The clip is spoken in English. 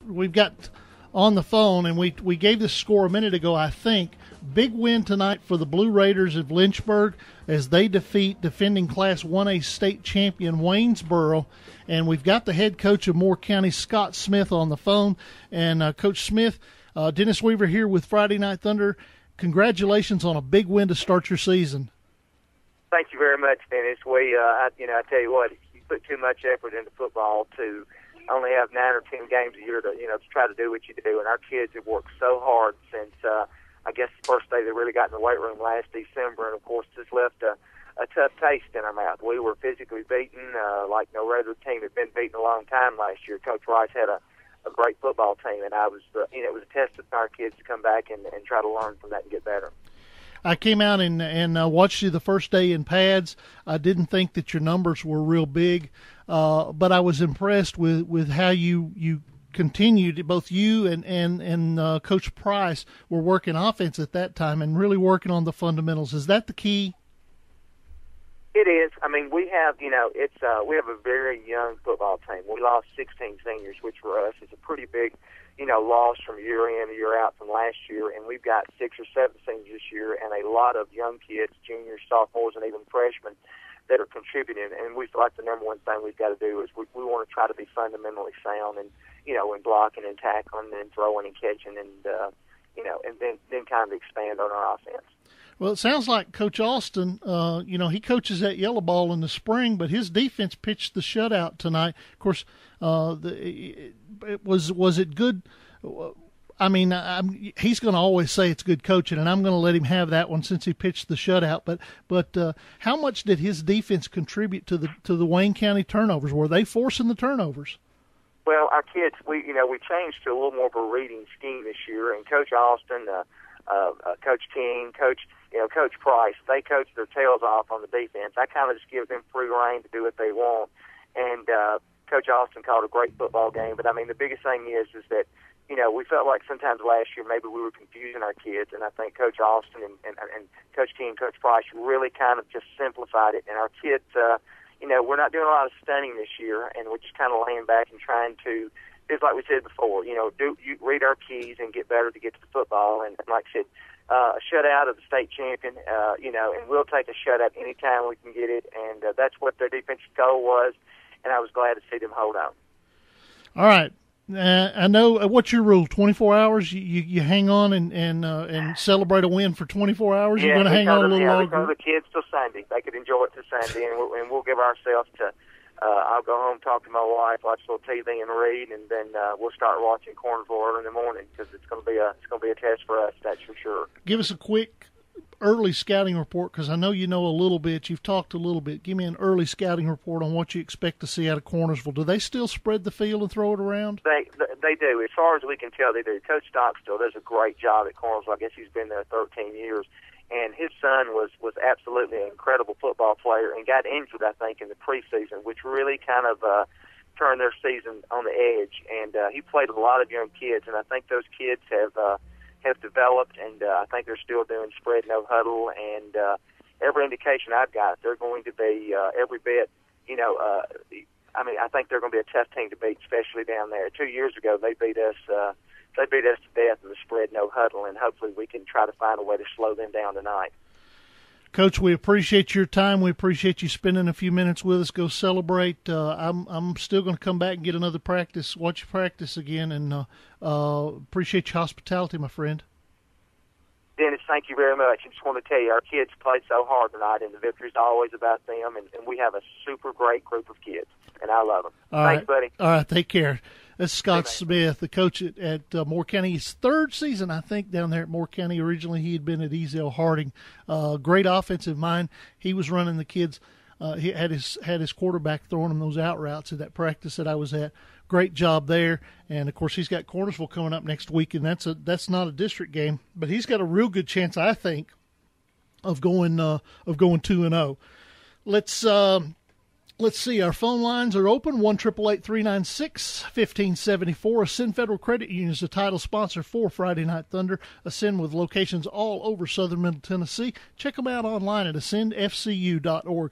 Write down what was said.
we've got on the phone, and we gave this score a minute ago, I think. Big win tonight for the Blue Raiders of Lynchburg as they defeat defending Class 1A state champion Waynesboro. And we've got the head coach of Moore County, Scott Smith, on the phone. And Coach Smith, Dennis Weaver here with Friday Night Thunder. Congratulations on a big win to start your season. Thank you very much, Dennis. I tell you what, you put too much effort into football to only have 9 or 10 games a year to try to do what you do. And our kids have worked so hard since, I guess, the first day they really got in the weight room last December. And, of course, this left a tough taste in our mouth. We were physically beaten like no other team had been beaten a long time last year. Coach Rice had a great football team, and it was a test to our kids to come back and try to learn from that and get better. I came out and watched you the first day in pads. I didn't think that your numbers were real big, but I was impressed with how you continued. Both you and Coach Price were working offense at that time and really working on the fundamentals. Is that the key? It is. I mean, we have we have a very young football team. We lost 16 seniors, which for us is a pretty big loss from year in, year out from last year, and we've got 6 or 7 seniors this year and a lot of young kids, juniors, sophomores, and even freshmen that are contributing. And we feel like the number one thing we've got to do is we want to try to be fundamentally sound and, in blocking and tackling and throwing and catching and then kind of expand on our offense. Well, it sounds like Coach Austin, he coaches that yellow ball in the spring, but his defense pitched the shutout tonight. Of course, was it good? I mean, he's going to always say it's good coaching, and I'm going to let him have that one since he pitched the shutout. But how much did his defense contribute to the Wayne County turnovers? Were they forcing the turnovers? Well, our kids, we changed to a little more of a reading scheme this year, and Coach Austin, Coach King, Coach Price, they coach their tails off on the defense. I kind of just give them free rein to do what they want. And Coach Austin called a great football game. But, I mean, the biggest thing is that, we felt like sometimes last year maybe we were confusing our kids. And I think Coach Austin and Coach King, Coach Price really kind of just simplified it. And our kids, we're not doing a lot of stunning this year, and we're just kind of laying back and trying to, just like we said before, read our keys and get better to get to the football. And like I said, a shutout of the state champion, and we'll take a shutout anytime we can get it. And that's what their defensive goal was, and I was glad to see them hold on. All right. I know what's your rule? 24 hours. You hang on and celebrate a win for 24 hours. Yeah, you're going to hang on a little longer. Yeah, the kids till Sunday. They could enjoy it till Sunday, and we'll give ourselves to. I'll go home, talk to my wife, watch a little TV, and read, and then we'll start watching Cornersville early in the morning because it's going to be a test for us. That's for sure. Give us a quick early scouting report because I know you know a little bit. You've talked a little bit. Give me an early scouting report on what you expect to see out of Cornersville. Do they still spread the field and throw it around? They do. As far as we can tell, they do. Coach Stockstill does a great job at Cornersville. I guess he's been there 13 years. And his son was absolutely an incredible football player and got injured, I think, in the preseason, which really kind of turned their season on the edge. And he played with a lot of young kids, and I think those kids have developed, and I think they're still doing spread no huddle. And every indication I've got, they're going to be every bit, I think they're going to be a tough team to beat, especially down there. 2 years ago, they beat us. They beat us to death in the spread no huddle, and hopefully we can try to find a way to slow them down tonight. Coach, we appreciate your time. We appreciate you spending a few minutes with us. Go celebrate. I'm still going to come back and get another practice, watch you practice again, and appreciate your hospitality, my friend. Dennis, thank you very much. I just want to tell you, our kids played so hard tonight, and the victory's always about them, and we have a super great group of kids, and I love them. Thanks, buddy. All right, take care. That's Scott Smith, the coach at Moore County. His third season, I think, down there at Moore County. Originally, he had been at Ezel Harding. Great offensive mind. He was running the kids. He had his quarterback throwing them those out routes at that practice that I was at. Great job there. And, of course, he's got Cornersville coming up next week, and that's not a district game. But he's got a real good chance, I think, of going 2-0. Let's see. Our phone lines are open. 1-888-396-1574. Ascend Federal Credit Union is the title sponsor for Friday Night Thunder. Ascend with locations all over southern Middle Tennessee. Check them out online at ascendfcu.org.